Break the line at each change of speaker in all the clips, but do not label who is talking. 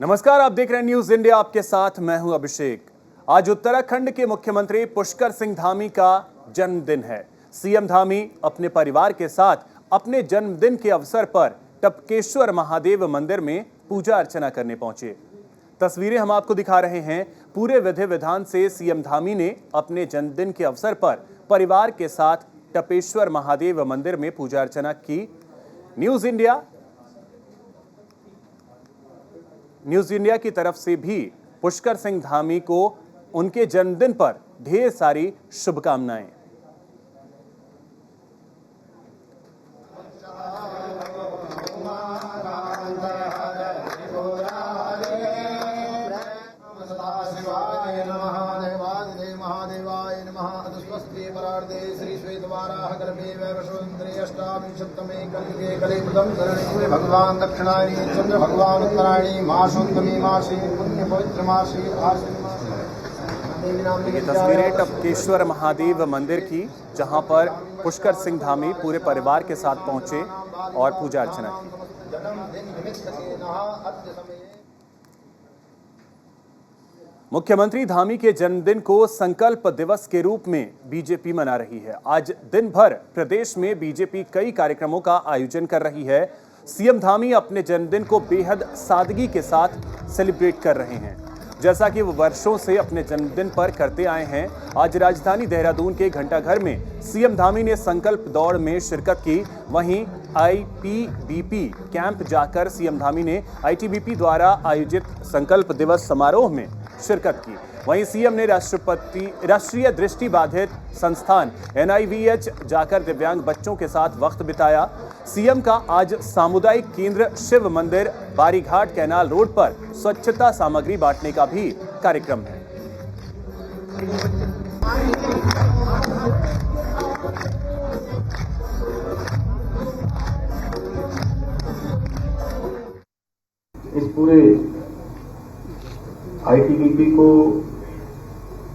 नमस्कार, आप देख रहे हैं न्यूज इंडिया। आपके साथ मैं हूं अभिषेक। आज उत्तराखंड के मुख्यमंत्री पुष्कर सिंह धामी का जन्मदिन है। सीएम धामी अपने परिवार के साथ अपने जन्मदिन के अवसर पर टपकेश्वर महादेव मंदिर में पूजा अर्चना करने पहुंचे। तस्वीरें हम आपको दिखा रहे हैं। पूरे विधि विधान से सीएम धामी ने अपने जन्मदिन के अवसर पर परिवार के साथ टपेश्वर महादेव मंदिर में पूजा अर्चना की। न्यूज इंडिया की तरफ से भी पुष्कर सिंह धामी को उनके जन्मदिन पर ढेर सारी शुभकामनाएं।
भगवान दक्षिणायनी चंद्र भगवान उत्तरायणी मासोत्तमी मासी पुण्य पवित्र मासी।
ये तस्वीरें टपकेश्वर महादेव मंदिर की, जहां पर पुष्कर सिंह धामी पूरे परिवार के साथ पहुंचे और पूजा अर्चना की। मुख्यमंत्री धामी के जन्मदिन को संकल्प दिवस के रूप में बीजेपी मना रही है। आज दिन भर प्रदेश में बीजेपी कई कार्यक्रमों का आयोजन कर रही है। सीएम धामी अपने जन्मदिन को बेहद सादगी के साथ सेलिब्रेट कर रहे हैं, जैसा कि वो वर्षों से अपने जन्मदिन पर करते आए हैं। आज राजधानी देहरादून के घंटाघर में सीएम धामी ने संकल्प दौड़ में शिरकत की। वहीं आईटीबीपी कैंप जाकर सीएम धामी ने आईटीबीपी द्वारा आयोजित संकल्प दिवस समारोह में शिरकत की। वहीं सीएम ने राष्ट्रीय दृष्टिबाधित संस्थान NIVH जाकर दिव्यांग बच्चों के साथ वक्त बिताया। सीएम का आज सामुदायिक केंद्र शिव मंदिर बारीघाट कैनाल रोड पर स्वच्छता सामग्री बांटने का भी कार्यक्रम है।
इस पूरे आईटीबीपी को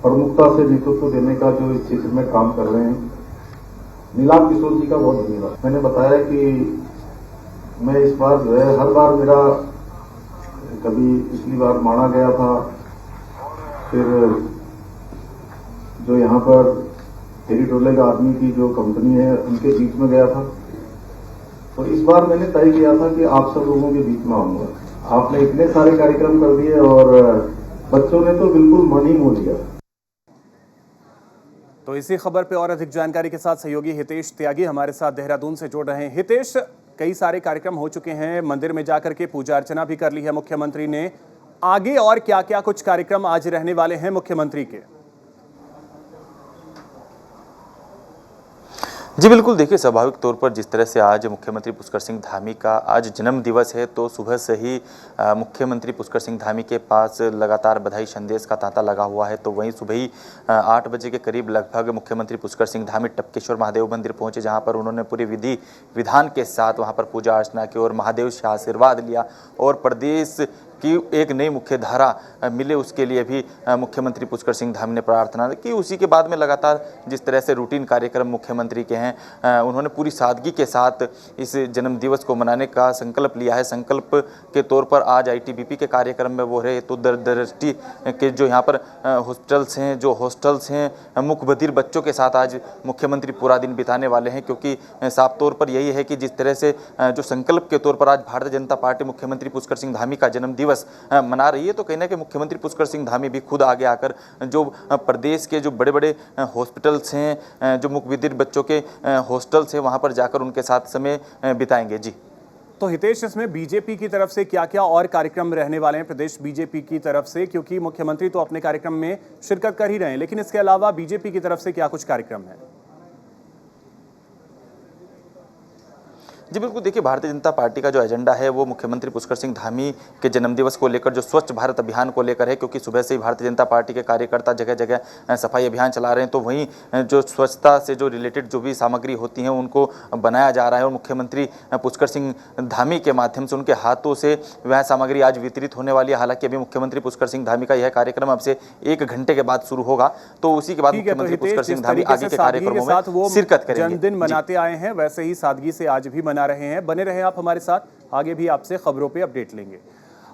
प्रमुखता से नेतृत्व देने का जो इस क्षेत्र में काम कर रहे हैं, नीलाम किशोर जी का बहुत धन्यवाद। मैंने बताया कि मैं इस बार जो है, हर बार मेरा कभी पिछली बार माना गया था, फिर जो यहाँ पर टेरिटोरियल आर्मी की जो कंपनी है उनके बीच में गया था। तो इस बार मैंने तय किया था कि आप सब लोगों के बीच में आऊंगा। आपने इतने सारे कार्यक्रम कर दिए और बच्चों ने तो बिल्कुल मन ही मोह लिया।
तो इसी खबर पे और अधिक जानकारी के साथ सहयोगी हितेश त्यागी हमारे साथ देहरादून से जुड़ रहे हैं। हितेश, कई सारे कार्यक्रम हो चुके हैं, मंदिर में जाकर के पूजा अर्चना भी कर ली है मुख्यमंत्री ने। आगे और क्या क्या कुछ कार्यक्रम आज रहने वाले हैं मुख्यमंत्री के?
जी बिल्कुल, देखिए स्वाभाविक तौर पर जिस तरह से आज मुख्यमंत्री पुष्कर सिंह धामी का आज जन्म दिवस है, तो सुबह से ही मुख्यमंत्री पुष्कर सिंह धामी के पास लगातार बधाई संदेश का तांता लगा हुआ है। तो वहीं सुबह ही 8 बजे के करीब लगभग मुख्यमंत्री पुष्कर सिंह धामी टपकेश्वर महादेव मंदिर पहुंचे, जहां पर उन्होंने पूरी विधि विधान के साथ वहां पर पूजा अर्चना की और महादेव से आशीर्वाद लिया और प्रदेश कि एक नई मुख्य धारा मिले, उसके लिए भी मुख्यमंत्री पुष्कर सिंह धामी ने प्रार्थना की। उसी के बाद में लगातार जिस तरह से रूटीन कार्यक्रम मुख्यमंत्री के हैं, उन्होंने पूरी सादगी के साथ इस जन्म दिवस को मनाने का संकल्प लिया है। संकल्प के तौर पर आज आईटीबीपी के कार्यक्रम में वो रहे, तो दृष्टि के जो यहाँ पर हॉस्पिटल्स हैं, जो हॉस्टल्स हैं, मुख्य बधिर बच्चों के साथ आज मुख्यमंत्री पूरा दिन बिताने वाले हैं। क्योंकि साफ तौर पर यही है कि जिस तरह से जो संकल्प के तौर पर आज भारतीय जनता पार्टी मुख्यमंत्री पुष्कर सिंह धामी का जन्म दिवस मना रही है, तो कहना है कि मुख्यमंत्री पुष्कर सिंह धामी भी खुद आगे आकर जो प्रदेश के जो बड़े बड़े हॉस्पिटल्स हैं, जो मुख्य बच्चों के हॉस्टल्स हैं, वहां पर जाकर उनके साथ समय बिताएंगे। जी
तो हितेश, इसमें बीजेपी की तरफ से क्या क्या और कार्यक्रम रहने वाले हैं प्रदेश बीजेपी की तरफ से? क्योंकि मुख्यमंत्री तो अपने कार्यक्रम में शिरकत कर ही रहे हैं, लेकिन इसके अलावा बीजेपी की तरफ से क्या कुछ कार्यक्रम है?
जी बिल्कुल, देखिए भारतीय जनता पार्टी का जो एजेंडा है वो मुख्यमंत्री पुष्कर सिंह धामी के जन्मदिवस को लेकर, जो स्वच्छ भारत अभियान को लेकर है। क्योंकि सुबह से ही भारतीय जनता पार्टी के कार्यकर्ता जगह जगह सफाई अभियान चला रहे हैं, तो वहीं जो स्वच्छता से जो रिलेटेड जो भी सामग्री होती हैं उनको बनाया जा रहा है और मुख्यमंत्री पुष्कर सिंह धामी के माध्यम से उनके हाथों से वह सामग्री आज वितरित होने वाली है। हालांकि अभी मुख्यमंत्री पुष्कर सिंह धामी का यह कार्यक्रम अब से 1 घंटे के बाद शुरू होगा, तो उसी के बाद मुख्यमंत्री पुष्कर सिंह धामी आगे के कार्यक्रमों में शिरकत करेंगे।
जन्मदिन मनाते आए हैं, वैसे ही सादगी से आज भी मना रहे हैं। बने रहे आप हमारे साथ, आगे भी आपसे खबरों पे अपडेट लेंगे।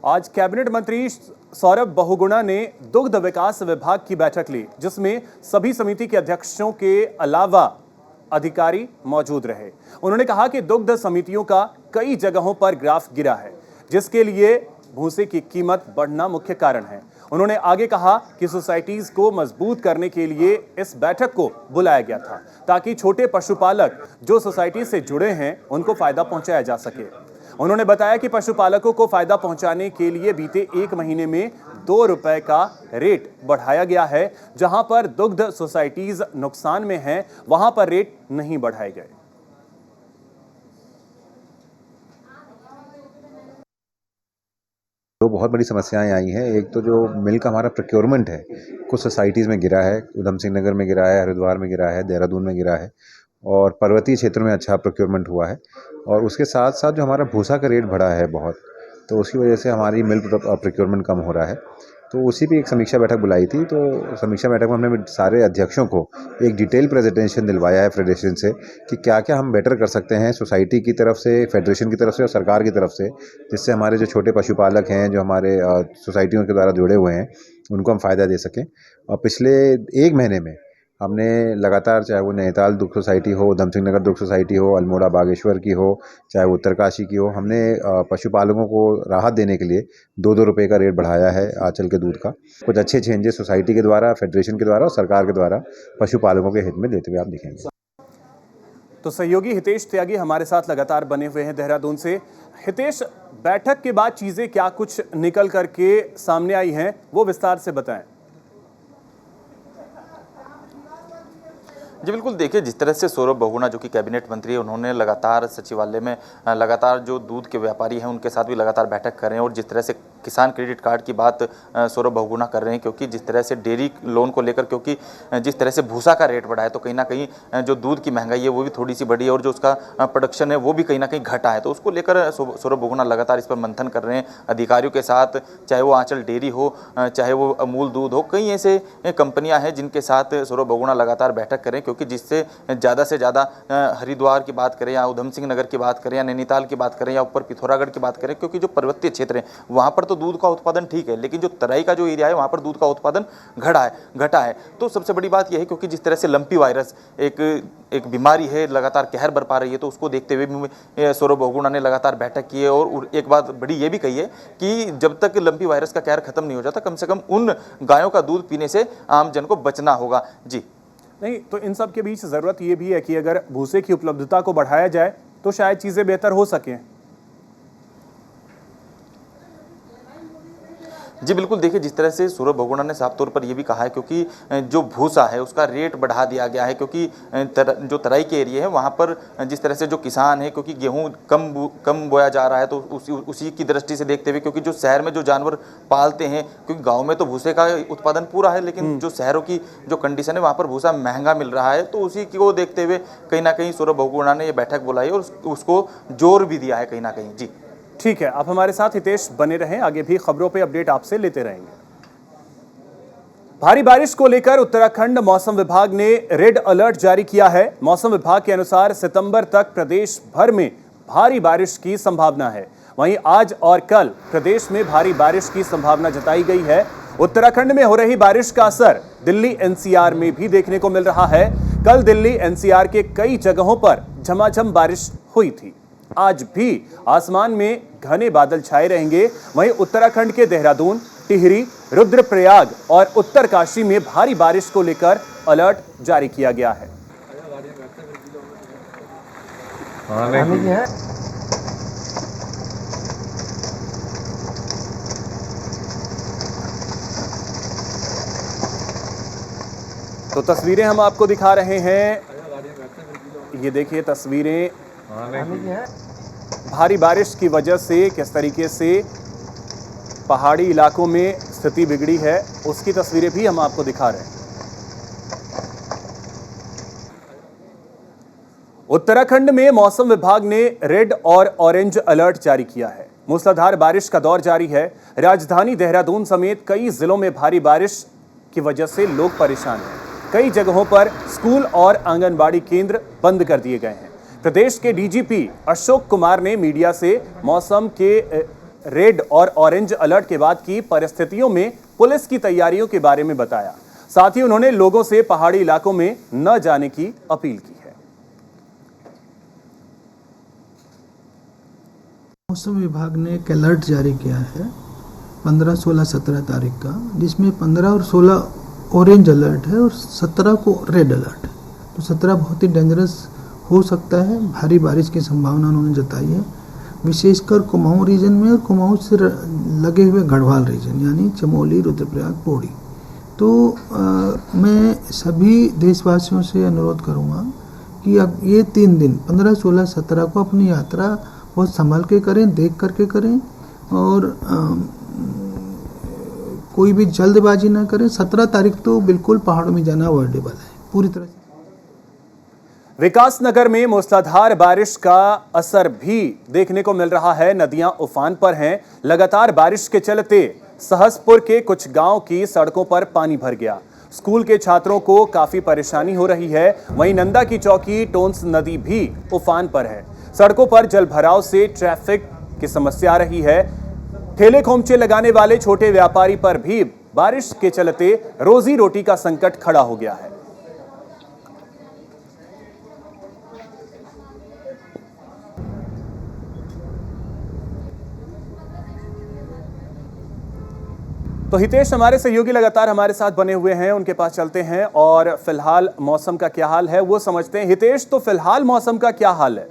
आज कैबिनेट मंत्री सौरभ बहुगुणा ने दुग्ध विकास विभाग की बैठक ली, जिसमें सभी समिति के अध्यक्षों के अलावा अधिकारी मौजूद रहे। उन्होंने कहा कि दुग्ध समितियों का कई जगहों पर ग्राफ गिरा है, जिसके लिए भूसे की कीमत बढ़ना मुख्य कारण है। उन्होंने आगे कहा कि सोसाइटीज को मजबूत करने के लिए इस बैठक को बुलाया गया था, ताकि छोटे पशुपालक जो सोसाइटी से जुड़े हैं उनको फायदा पहुंचाया जा सके। उन्होंने बताया कि पशुपालकों को फायदा पहुंचाने के लिए बीते 1 महीने में 2 रुपए का रेट बढ़ाया गया है। जहां पर दुग्ध सोसाइटीज नुकसान में हैं, वहां पर रेट नहीं बढ़ाए गए।
दो बहुत बड़ी समस्याएं आई हैं। एक तो जो मिल्क हमारा प्रोक्योरमेंट है, कुछ सोसाइटीज़ में गिरा है, उधम सिंह नगर में गिरा है, हरिद्वार में गिरा है, देहरादून में गिरा है और पर्वतीय क्षेत्र में अच्छा प्रोक्योरमेंट हुआ है। और उसके साथ साथ जो हमारा भूसा का रेट बढ़ा है बहुत, तो उसकी वजह से हमारी मिल्क प्रोक्योरमेंट कम हो रहा है। तो उसी पे एक समीक्षा बैठक बुलाई थी। तो समीक्षा बैठक में हमने सारे अध्यक्षों को एक डिटेल प्रेजेंटेशन दिलवाया है फेडरेशन से कि क्या क्या हम बेटर कर सकते हैं सोसाइटी की तरफ से, फेडरेशन की तरफ से और सरकार की तरफ से, जिससे हमारे जो छोटे पशुपालक हैं, जो हमारे सोसाइटियों के द्वारा जुड़े हुए हैं, उनको हम फ़ायदा दे सकें। और पिछले 1 महीने में हमने लगातार, चाहे वो नैनीताल दुग्ध सोसाइटी हो, उधम सिंह नगर दुग्ध सोसाइटी हो, अल्मोड़ा बागेश्वर की हो, चाहे वो उत्तरकाशी की हो, हमने पशुपालकों को राहत देने के लिए 2-2 रुपये का रेट बढ़ाया है आंचल के दूध का। कुछ अच्छे चेंजेस सोसाइटी के द्वारा, फेडरेशन के द्वारा और सरकार के द्वारा पशुपालकों के हित में देते हुए आप दिखेंगे।
तो सहयोगी हितेश त्यागी हमारे साथ लगातार बने हुए हैं देहरादून से। हितेश, बैठक के बाद चीजें क्या कुछ निकल करके सामने आई हैं, वो विस्तार से बताएं।
जी बिल्कुल, देखिए जिस तरह से सौरभ बहुगुणा जो कि कैबिनेट मंत्री है, उन्होंने लगातार सचिवालय में लगातार जो दूध के व्यापारी हैं उनके साथ भी लगातार बैठक कर रहे हैं और जिस तरह से किसान क्रेडिट कार्ड की बात सौरभ बहुगुणा कर रहे हैं, क्योंकि जिस तरह से डेयरी लोन को लेकर, क्योंकि जिस तरह से भूसा का रेट बढ़ा है तो कहीं ना कहीं जो दूध की महंगाई है वो भी थोड़ी सी बढ़ी है और जो उसका प्रोडक्शन है वो भी कहीं ना कहीं घटा है। तो उसको लेकर सौरभ बहुगुणा लगातार इस पर मंथन कर रहे हैं अधिकारियों के साथ, चाहे वो आंचल डेयरी हो, चाहे वो अमूल दूध हो। कई ऐसे कंपनियां हैं जिनके साथ सौरभ बहुगुणा लगातार बैठक करें, क्योंकि जिससे ज़्यादा से ज़्यादा हरिद्वार की बात करें या उधम सिंह नगर की बात करें या नैनीताल की बात करें या ऊपर पिथौरागढ़ की बात करें, क्योंकि जो पर्वतीय क्षेत्र है वहाँ पर तो दूध का उत्पादन ठीक है, लेकिन जो तराई का जो एरिया है वहाँ पर दूध का उत्पादन घटा है। तो सबसे बड़ी बात यह है, क्योंकि जिस तरह से लंपी वायरस एक बीमारी है, लगातार कहर बरपा रही है, तो उसको देखते हुए भी सौरभ बहुगुणा ने लगातार बैठक की है। और एक बात बड़ी ये भी कही है कि जब तक लंपी वायरस का कहर खत्म नहीं हो जाता, कम से कम उन गायों का दूध पीने से आम जन को बचना होगा। जी
नहीं, तो इन सब के बीच जरूरत ये भी है कि अगर भूसे की उपलब्धता को बढ़ाया जाए तो शायद चीजें बेहतर हो सकें।
जी बिल्कुल, देखिए जिस तरह से सौरभ बहुगुणा ने साफ तौर पर यह भी कहा है, क्योंकि जो भूसा है उसका रेट बढ़ा दिया गया है, क्योंकि जो तराई के एरिया है वहाँ पर जिस तरह से जो किसान है, क्योंकि गेहूँ कम बोया जा रहा है, तो उसी की दृष्टि से देखते हुए, क्योंकि जो शहर में जो जानवर पालते हैं, क्योंकि गाँव में तो भूसे का उत्पादन पूरा है, लेकिन जो शहरों की जो कंडीशन है वहाँ पर भूसा महंगा मिल रहा है, तो उसी को देखते हुए कहीं ना कहीं सौरभ बहुगुणा ने यह बैठक बुलाई और उसको जोर भी दिया है कहीं ना कहीं। जी
ठीक है, आप हमारे साथ हितेश बने रहें, आगे भी खबरों पे अपडेट आपसे लेते रहेंगे। भारी बारिश को लेकर उत्तराखंड मौसम विभाग ने रेड अलर्ट जारी किया है। मौसम विभाग के अनुसार सितंबर तक प्रदेश भर में भारी बारिश की संभावना है। वहीं आज और कल प्रदेश में भारी बारिश की संभावना जताई गई है। उत्तराखंड में हो रही बारिश का असर दिल्ली एनसीआर में भी देखने को मिल रहा है। कल दिल्ली एनसीआर के कई जगहों पर झमाझम बारिश हुई थी। आज भी आसमान में घने बादल छाए रहेंगे। वहीं उत्तराखंड के देहरादून, टिहरी, रुद्रप्रयाग और उत्तरकाशी में भारी बारिश को लेकर अलर्ट जारी किया गया है। तो तस्वीरें हम आपको दिखा रहे हैं, ये देखिए तस्वीरें भारी बारिश की वजह से किस तरीके से पहाड़ी इलाकों में स्थिति बिगड़ी है, उसकी तस्वीरें भी हम आपको दिखा रहे हैं। उत्तराखंड में मौसम विभाग ने रेड और ऑरेंज अलर्ट जारी किया है। मूसलाधार बारिश का दौर जारी है। राजधानी देहरादून समेत कई जिलों में भारी बारिश की वजह से लोग परेशान हैं। कई जगहों पर स्कूल और आंगनबाड़ी केंद्र बंद कर दिए गए हैं। प्रदेश के डीजीपी अशोक कुमार ने मीडिया से मौसम के रेड और ऑरेंज अलर्ट के बाद की परिस्थितियों में पुलिस की तैयारियों के बारे में बताया। साथ ही उन्होंने लोगों से पहाड़ी इलाकों में न जाने की अपील की है।
मौसम विभाग ने एक अलर्ट जारी किया है 15, 16, 17 तारीख का, जिसमें 15 और 16 ऑरेंज अलर्ट है और 17 को रेड अलर्ट है। तो 17 बहुत ही डेंजरस हो सकता है, भारी बारिश की संभावना उन्होंने जताई है, विशेषकर कुमाऊं रीजन में और कुमाऊं से लगे हुए गढ़वाल रीजन यानी चमोली, रुद्रप्रयाग, पौड़ी। तो मैं सभी देशवासियों से अनुरोध करूंगा कि अब ये 3 दिन 15, 16, 17 को अपनी यात्रा बहुत संभल के करें, देख करके करें और कोई भी जल्दबाजी ना करें। 17 तारीख तो बिल्कुल पहाड़ों में जाना अवॉइडेबल है पूरी तरह से।
विकासनगर में मूसलाधार बारिश का असर भी देखने को मिल रहा है। नदियां उफान पर हैं। लगातार बारिश के चलते सहसपुर के कुछ गांव की सड़कों पर पानी भर गया। स्कूल के छात्रों को काफी परेशानी हो रही है। वहीं नंदा की चौकी टोंस नदी भी उफान पर है। सड़कों पर जल भराव से ट्रैफिक की समस्या आ रही है। ठेले खोमचे लगाने वाले छोटे व्यापारी पर भी बारिश के चलते रोजी रोटी का संकट खड़ा हो गया है। तो हितेश हमारे सहयोगी लगातार हमारे साथ बने हुए हैं, उनके पास चलते हैं और फिलहाल मौसम का क्या हाल है वो समझते हैं। हितेश, तो फिलहाल मौसम का क्या हाल है?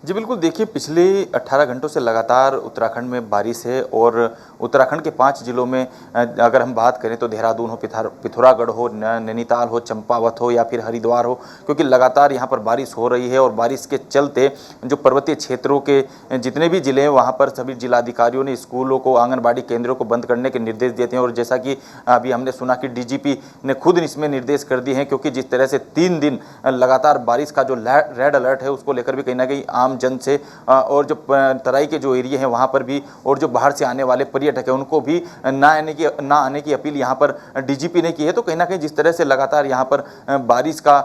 जी बिल्कुल, देखिए पिछले 18 घंटों से लगातार उत्तराखंड में बारिश है और उत्तराखंड के 5 जिलों में अगर हम बात करें तो देहरादून हो, पिथौरागढ़ हो, नैनीताल हो, चंपावत हो या फिर हरिद्वार हो, क्योंकि लगातार यहाँ पर बारिश हो रही है और बारिश के चलते जो पर्वतीय क्षेत्रों के जितने भी ज़िले हैं वहाँ पर सभी जिलाधिकारियों ने स्कूलों को, आंगनबाड़ी केंद्रों को बंद करने के निर्देश दिए थे। और जैसा कि अभी हमने सुना कि डीजीपी ने खुद इसमें निर्देश कर दिए हैं, क्योंकि जिस तरह से 3 दिन लगातार बारिश का जो रेड अलर्ट है उसको लेकर भी कहीं ना कहीं आम जन से और जो तराई के जो एरिया हैं वहाँ पर भी और जो बाहर से आने वाले पर्यटक हैं उनको भी ना आने की अपील यहाँ पर डीजीपी ने की है। तो कहीं ना कहीं जिस तरह से लगातार यहाँ पर बारिश का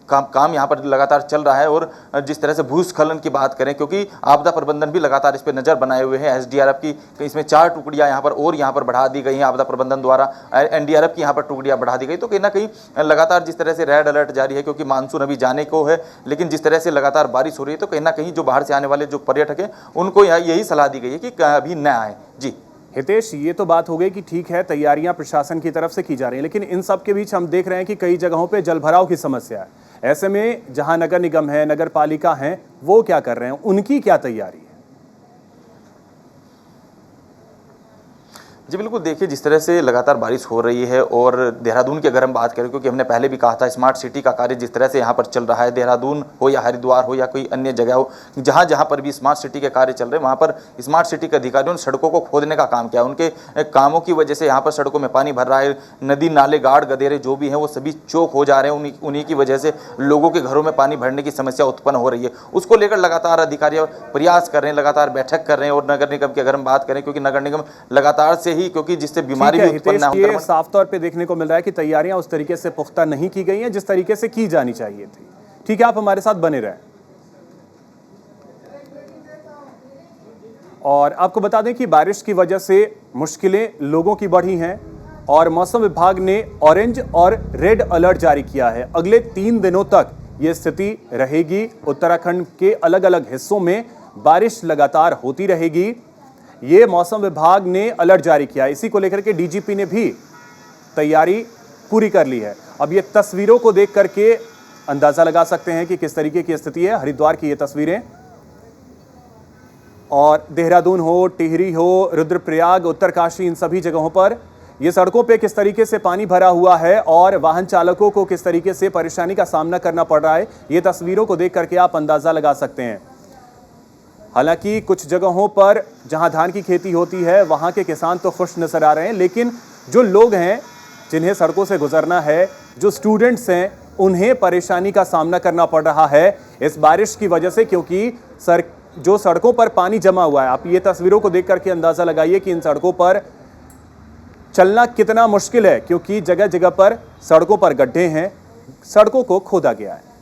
काम यहाँ पर लगातार चल रहा है और जिस तरह से भूस्खलन की बात करें, क्योंकि आपदा प्रबंधन भी लगातार इस पर नज़र बनाए हुए हैं। एसडीआरएफ की इसमें 4 टुकड़ियाँ यहाँ पर बढ़ा दी गई हैं आपदा प्रबंधन द्वारा। एनडीआरएफ की यहाँ पर टुकड़ियाँ बढ़ा दी गई। तो कहीं ना कहीं लगातार जिस तरह से रेड अलर्ट जारी है, क्योंकि मानसून अभी जाने को है, लेकिन जिस तरह से लगातार बारिश हो रही है तो कहीं ना कहीं जो बाहर से आने वाले जो पर्यटक हैं उनको यही सलाह दी गई है कि अभी न आए। जी
हितेश, ये तो बात हो गई कि ठीक है तैयारियां प्रशासन की तरफ से की जा रही हैं, लेकिन इन सब के बीच हम देख रहे हैं कि कई जगहों पे जलभराव की समस्या है। ऐसे में जहां नगर निगम है, नगर पालिका है, वो क्या कर रहे हैं, उनकी क्या तैयारी है?
जी बिल्कुल, देखिए जिस तरह से लगातार बारिश हो रही है और देहरादून की अगर हम बात करें, क्योंकि हमने पहले भी कहा था स्मार्ट सिटी का कार्य जिस तरह से यहाँ पर चल रहा है, देहरादून हो या हरिद्वार हो या कोई अन्य जगह हो, जहाँ जहाँ पर भी स्मार्ट सिटी के कार्य चल रहे हैं वहाँ पर स्मार्ट सिटी के अधिकारियों ने सड़कों को खोदने का काम किया। उनके कामों की वजह से यहाँ पर सड़कों में पानी भर रहा है। नदी नाले, गाड़ गदेरे जो भी हैं वो सभी चौक हो जा रहे हैं। उन्हीं की वजह से लोगों के घरों में पानी भरने की समस्या उत्पन्न हो रही है। उसको लेकर लगातार अधिकारी प्रयास कर रहे हैं, लगातार बैठक कर रहे हैं। और नगर निगम की अगर हम बात करें, क्योंकि नगर निगम लगातार से ही, क्योंकि जिससे बीमारी भी उत्पन्न
है, ये साफ तौर पे देखने को मिल रहा है कि तैयारियां उस तरीके से पुख्ता नहीं की गई हैं जिस तरीके से की जानी चाहिए थी। ठीक है, आप हमारे साथ बने रहें। और आपको बता दें कि बारिश की वजह से मुश्किलें लोगों की बढ़ी हैं और मौसम विभाग ने ऑरेंज और रेड अलर्ट जारी किया है। अगले 3 दिनों तक ये स्थिति रहेगी। उत्तराखंड के अलग अलग हिस्सों में बारिश लगातार होती रहेगी। ये मौसम विभाग ने अलर्ट जारी किया। इसी को लेकर के डीजीपी ने भी तैयारी पूरी कर ली है। अब ये तस्वीरों को देख करके अंदाजा लगा सकते हैं कि किस तरीके की स्थिति है। हरिद्वार की ये तस्वीरें और देहरादून हो, टिहरी हो, रुद्रप्रयाग, उत्तरकाशी, इन सभी जगहों पर ये सड़कों पे किस तरीके से पानी भरा हुआ है और वाहन चालकों को किस तरीके से परेशानी का सामना करना पड़ रहा है, ये तस्वीरों को देख करके आप अंदाजा लगा सकते हैं। हालांकि कुछ जगहों पर जहां धान की खेती होती है वहां के किसान तो खुश नजर आ रहे हैं, लेकिन जो लोग हैं जिन्हें सड़कों से गुजरना है, जो स्टूडेंट्स हैं, उन्हें परेशानी का सामना करना पड़ रहा है इस बारिश की वजह से, क्योंकि जो सड़कों पर पानी जमा हुआ है। आप ये तस्वीरों को देख करके अंदाजा लगाइए कि इन सड़कों पर चलना कितना मुश्किल है, क्योंकि जगह जगह पर सड़कों पर गड्ढे हैं, सड़कों को खोदा गया है।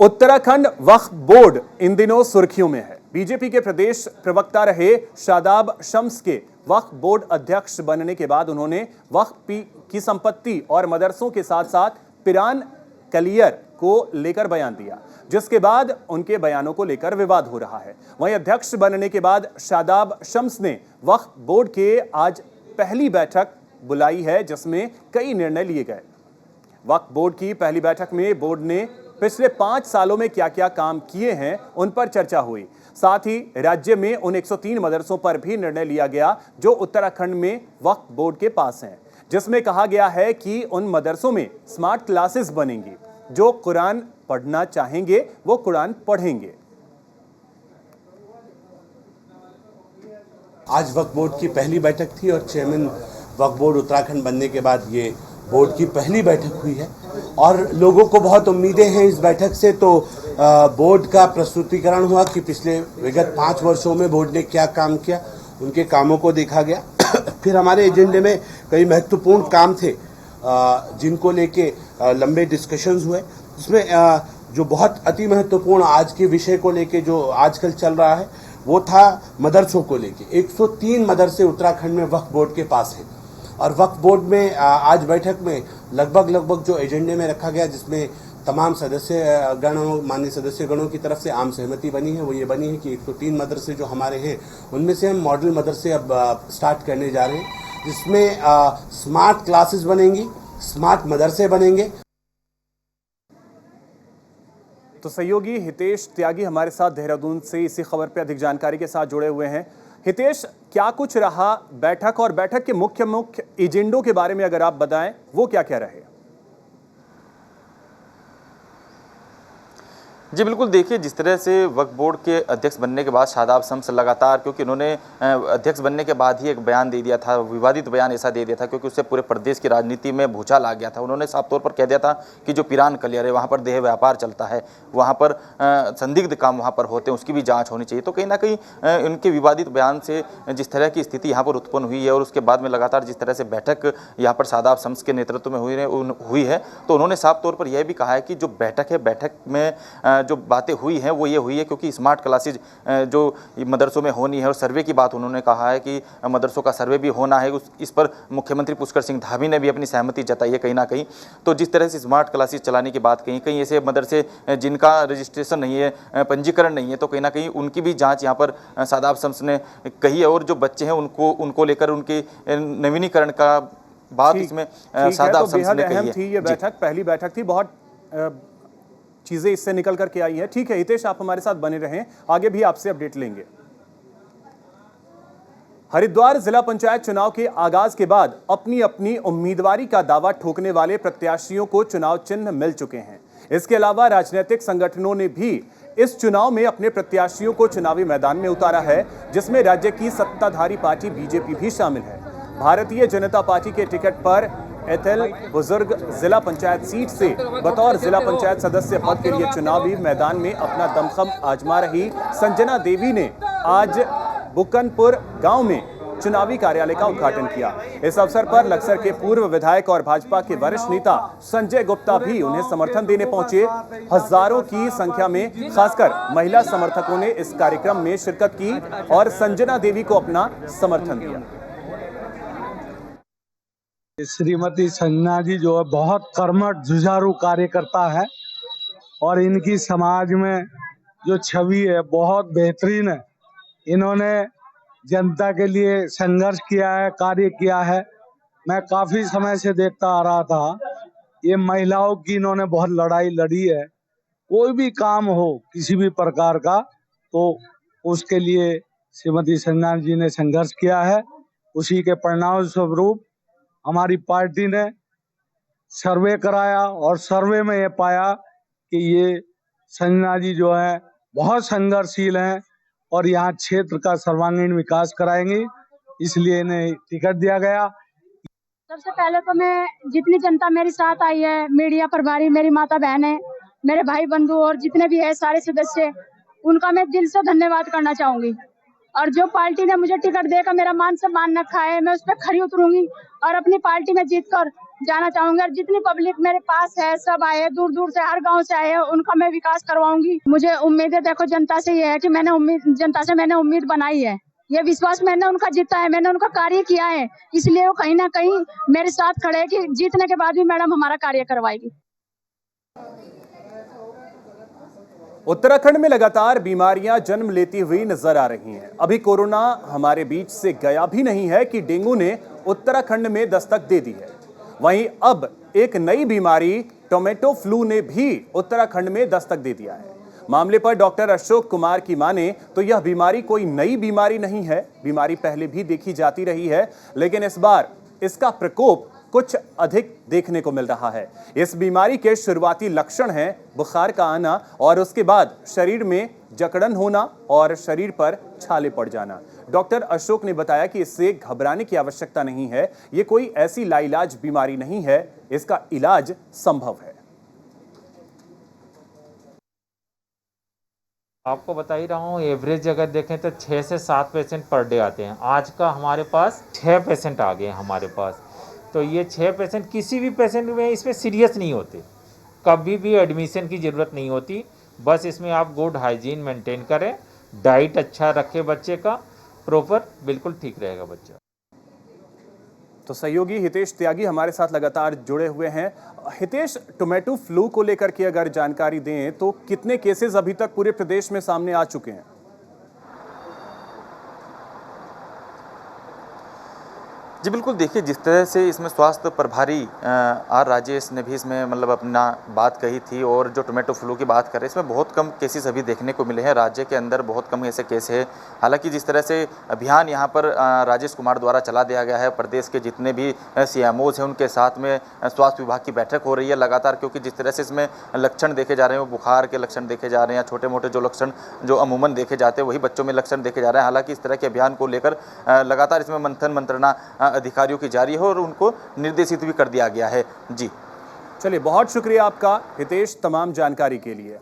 उत्तराखंड वक्फ बोर्ड इन दिनों सुर्खियों में है। बीजेपी के प्रदेश प्रवक्ता रहे शादाब शम्स के वक्फ बोर्ड अध्यक्ष बनने के बाद उन्होंने वक्फ की संपत्ति और मदरसों के साथ साथ पिरान कलियर को लेकर बयान दिया, जिसके बाद उनके बयानों को लेकर विवाद हो रहा है। वहीं अध्यक्ष बनने के बाद शादाब शम्स ने वक्फ बोर्ड के आज पहली बैठक बुलाई है, जिसमें कई निर्णय लिए गए। वक्फ बोर्ड की पहली बैठक में बोर्ड ने पिछले 5 सालों में क्या क्या काम किए हैं उन पर चर्चा हुई। साथ ही राज्य में उन 103 मदरसों पर भी निर्णय लिया गया जो उत्तराखंड में वक्फ बोर्ड के पास हैं, जिसमें कहा गया है कि उन मदरसों में स्मार्ट क्लासेस बनेंगी। जो कुरान पढ़ना चाहेंगे वो कुरान पढ़ेंगे।
आज वक्फ बोर्ड की पहली बैठक थी और चेयरमैन वक्फ बोर्ड उत्तराखंड बनने के बाद ये बोर्ड की पहली बैठक हुई है और लोगों को बहुत उम्मीदें हैं इस बैठक से। तो बोर्ड का प्रस्तुतिकरण हुआ कि पिछले विगत 5 वर्षों में बोर्ड ने क्या काम किया, उनके कामों को देखा गया। फिर हमारे एजेंडे में कई महत्वपूर्ण काम थे जिनको लेके लंबे डिस्कशंस हुए। उसमें जो बहुत अति महत्वपूर्ण आज के विषय को लेके जो आजकल चल रहा है वो था मदरसों को लेके। 103 मदरसे उत्तराखंड में वक्फ बोर्ड के पास हैं और वक्फ बोर्ड में आज बैठक में लगभग जो एजेंडे में रखा गया, जिसमें तमाम सदस्य गणों माननीय सदस्य गणों की तरफ से आम सहमति बनी है, वो ये बनी है कि 103 मदरसे जो हमारे हैं उनमें से हम मॉडल मदरसे अब स्टार्ट करने जा रहे हैं, जिसमें स्मार्ट क्लासेस बनेंगी, स्मार्ट मदरसे बनेंगे।
तो सहयोगी हितेश त्यागी हमारे साथ देहरादून से इसी खबर पर अधिक जानकारी के साथ जुड़े हुए हैं। हितेश, क्या कुछ रहा बैठक और बैठक के मुख्य एजेंडों के बारे में अगर आप बताएं, वो क्या क्या रहे?
जी बिल्कुल, देखिए जिस तरह से वक्फ बोर्ड के अध्यक्ष बनने के बाद शादाब शम्स लगातार, क्योंकि उन्होंने अध्यक्ष बनने के बाद ही एक बयान दे दिया था, विवादित बयान ऐसा दे दिया था क्योंकि उससे पूरे प्रदेश की राजनीति में भूचाल आ गया था। उन्होंने साफ तौर पर कह दिया था कि जो पिरान कलियर है वहाँ पर देह व्यापार चलता है, वहाँ पर संदिग्ध काम वहाँ पर होते हैं, उसकी भी जाँच होनी चाहिए। तो कहीं ना कहीं उनके विवादित बयान से जिस तरह की स्थिति यहाँ पर उत्पन्न हुई है और उसके बाद में लगातार जिस तरह से बैठक यहाँ पर शादाब शम्स के नेतृत्व में हुई है, तो उन्होंने साफ तौर पर यह भी कहा है कि जो बैठक है, बैठक में जो बातें हुई हैं वो ये हुई है क्योंकि स्मार्ट क्लासेज जो मदरसों में होनी है और सर्वे की बात उन्होंने कहा है कि मदरसों का सर्वे भी होना है। इस पर मुख्यमंत्री पुष्कर सिंह धामी ने भी अपनी सहमति जताई है कहीं ना कहीं। तो जिस तरह से स्मार्ट क्लासेज चलाने की बात कहीं ऐसे मदरसे जिनका रजिस्ट्रेशन नहीं है, पंजीकरण नहीं है, तो कहीं ना कहीं उनकी भी जाँच यहाँ पर शादाब शम्स ने कही है और जो बच्चे हैं उनको लेकर उनके नवीनीकरण का बात इसमें शादाब शम्स ने कही है।
ये बैठक पहली बैठक थी, बहुत चीजें इससे निकल करके आई है। ठीक है हितेश, आप हमारे साथ बने रहें, आगे भी आपसे अपडेट लेंगे। हरिद्वार जिला पंचायत चुनाव के आगाज के बाद अपनी अपनी उम्मीदवारी का दावा ठोकने वाले प्रत्याशियों को चुनाव चिन्ह मिल चुके हैं। इसके अलावा राजनीतिक संगठनों ने भी इस चुनाव में अपने प्रत्याशियों को चुनावी मैदान में उतारा है, जिसमें राज्य की सत्ताधारी पार्टी बीजेपी भी शामिल है। भारतीय जनता पार्टी के टिकट पर एथल बुजुर्ग जिला पंचायत सीट से बतौर जिला पंचायत सदस्य पद के लिए चुनावी मैदान में अपना दमखम आजमा रही संजना देवी ने आज बुकनपुर गांव में चुनावी कार्यालय का उद्घाटन किया। इस अवसर पर लक्सर के पूर्व विधायक और भाजपा के वरिष्ठ नेता संजय गुप्ता भी उन्हें समर्थन देने पहुंचे। हजारों की संख्या में खासकर महिला समर्थकों ने इस कार्यक्रम में शिरकत की और संजना देवी को अपना समर्थन दिया।
श्रीमती संजना जी जो है बहुत कर्मठ जुझारू कार्यकर्ता है और इनकी समाज में जो छवि है बहुत बेहतरीन है। इन्होंने जनता के लिए संघर्ष किया है, कार्य किया है। मैं काफी समय से देखता आ रहा था, ये महिलाओं की इन्होंने बहुत लड़ाई लड़ी है। कोई भी काम हो किसी भी प्रकार का तो उसके लिए श्रीमती संजना जी ने संघर्ष किया है। उसी के परिणाम स्वरूप हमारी पार्टी ने सर्वे कराया और सर्वे में ये पाया कि ये संजना जी जो है बहुत संघर्षशील हैं और यहाँ क्षेत्र का सर्वांगीण विकास कराएंगे, इसलिए इन्हें टिकट दिया गया।
सबसे पहले तो मैं जितनी जनता मेरे साथ आई है, मीडिया प्रभारी, मेरी माता बहनें, मेरे भाई बंधु और जितने भी है सारे सदस्य, उनका मैं दिल से धन्यवाद करना चाहूंगी। और जो पार्टी ने मुझे टिकट देकर मेरा मान सम्मान रखा है, मैं उस पर खरी उतरूंगी और अपनी पार्टी में जीतकर जाना चाहूंगी। और जितनी पब्लिक मेरे पास है सब आए, दूर दूर से हर गांव से आए हैं, उनका मैं विकास करवाऊंगी। मुझे उम्मीद है, देखो जनता से ये है कि जनता से मैंने उम्मीद बनाई है, ये विश्वास मैंने उनका जीता है, मैंने उनका कार्य किया है, इसलिए वो कहीं ना कहीं मेरे साथ खड़े हैं कि जीतने के बाद भी मैडम हमारा कार्य करवाएगी।
उत्तराखंड में लगातार बीमारियां जन्म लेती हुई नजर आ रही हैं। अभी कोरोना हमारे बीच से गया भी नहीं है कि डेंगू ने उत्तराखंड में दस्तक दे दी है। वहीं अब एक नई बीमारी टोमेटो फ्लू ने भी उत्तराखंड में दस्तक दे दिया है। मामले पर डॉक्टर अशोक कुमार की माने तो यह बीमारी कोई नई बीमारी नहीं है, बीमारी पहले भी देखी जाती रही है, लेकिन इस बार इसका प्रकोप कुछ अधिक देखने को मिल रहा है। इस बीमारी के शुरुआती लक्षण हैं बुखार का आना और उसके बाद शरीर में जकड़न होना और शरीर पर छाले पड़ जाना। डॉक्टर अशोक ने बताया कि इससे घबराने की आवश्यकता नहीं है, ये कोई ऐसी लाइलाज बीमारी नहीं है, इसका इलाज संभव है।
आपको बता ही रहा हूँ, एवरेज अगर देखें तो 6 से 7 पेशेंट पर डे आते हैं। आज का हमारे पास 6 पेशेंट आ गए हैं हमारे पास। तो ये 6 पेशेंट किसी भी पेशेंट में इसमें सीरियस नहीं होते, कभी भी एडमिशन की ज़रूरत नहीं होती। बस इसमें आप गुड हाइजीन मेंटेन करें, डाइट अच्छा रखें बच्चे का प्रॉपर, बिल्कुल ठीक रहेगा बच्चा।
तो सहयोगी हितेश त्यागी हमारे साथ लगातार जुड़े हुए हैं। हितेश, टोमेटो फ्लू को लेकर के अगर जानकारी दें तो कितने केसेस अभी तक पूरे प्रदेश में सामने आ चुके हैं?
जी बिल्कुल, देखिए जिस तरह से इसमें स्वास्थ्य प्रभारी आर राजेश ने भी इसमें मतलब अपना बात कही थी, और जो टोमेटो फ्लू की बात करें, इसमें बहुत कम केसेस अभी देखने को मिले हैं। राज्य के अंदर बहुत कम ऐसे केस है। हालांकि जिस तरह से अभियान यहाँ पर राजेश कुमार द्वारा चला दिया गया है, प्रदेश के जितने भी CMOs हैं उनके साथ में स्वास्थ्य विभाग की बैठक हो रही है लगातार, क्योंकि जिस तरह से इसमें लक्षण देखे जा रहे हैं, वो बुखार के लक्षण देखे जा रहे हैं, छोटे मोटे जो लक्षण जो अमूमन देखे जाते हैं वही बच्चों में लक्षण देखे जा रहे हैं। हालांकि इस तरह के अभियान को लेकर लगातार इसमें मंथन मंत्रणा अधिकारियों की जारी है और उनको निर्देशित भी कर दिया गया है। जी
चलिए, बहुत शुक्रिया आपका हितेश तमाम जानकारी के लिए।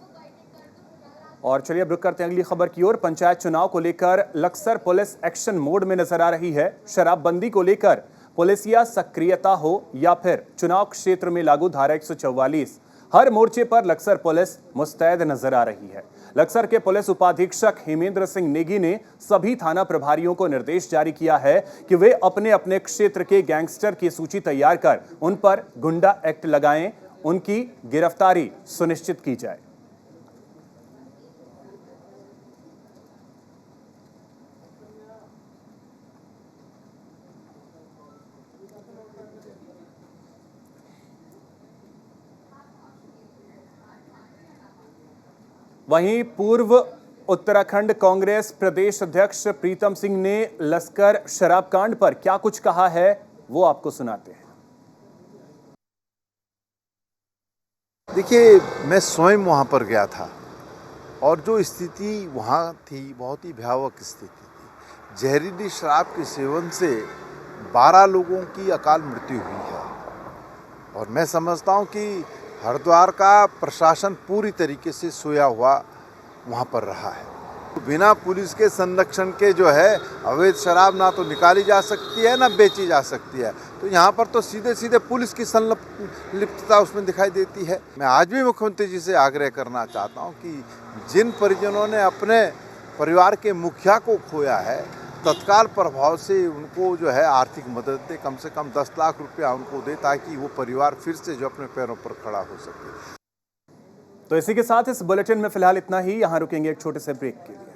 और चलिए अब रुक करते हैं अगली खबर की ओर। पंचायत चुनाव को लेकर लक्सर पुलिस एक्शन मोड में नजर आ रही है। शराबबंदी को लेकर पुलिसिया सक्रियता हो या फिर चुनाव क्षेत्र में लागू धारा 144, हर मोर्चे पर लक्सर पुलिस मुस्तैद नजर आ रही है। लक्सर के पुलिस उपाधीक्षक हेमेंद्र सिंह नेगी ने सभी थाना प्रभारियों को निर्देश जारी किया है कि वे अपने अपने क्षेत्र के गैंगस्टर की सूची तैयार कर उन पर गुंडा एक्ट लगाएं, उनकी गिरफ्तारी सुनिश्चित की जाए। वहीं पूर्व उत्तराखंड कांग्रेस प्रदेश अध्यक्ष प्रीतम सिंह ने लश्कर शराब कांड पर क्या कुछ कहा है, वो आपको सुनाते हैं।
देखिए, मैं स्वयं वहां पर गया था और जो स्थिति वहां थी बहुत ही भयावह स्थिति थी। जहरीली शराब के सेवन से 12 लोगों की अकाल मृत्यु हुई है और मैं समझता हूं कि हरिद्वार का प्रशासन पूरी तरीके से सोया हुआ वहाँ पर रहा है। बिना पुलिस के संरक्षण के जो है अवैध शराब ना तो निकाली जा सकती है ना बेची जा सकती है। तो यहाँ पर तो सीधे सीधे पुलिस की संलिप्तता उसमें दिखाई देती है। मैं आज भी मुख्यमंत्री जी से आग्रह करना चाहता हूँ कि जिन परिजनों ने अपने परिवार के मुखिया को खोया है, तत्काल प्रभाव से उनको जो है आर्थिक मदद दे, कम से कम 10 लाख रुपया उनको दे, ताकि वो परिवार फिर से जो अपने पैरों पर खड़ा हो सके।
तो इसी के साथ इस बुलेटिन में फिलहाल इतना ही। यहां रुकेंगे एक छोटे से ब्रेक के लिए।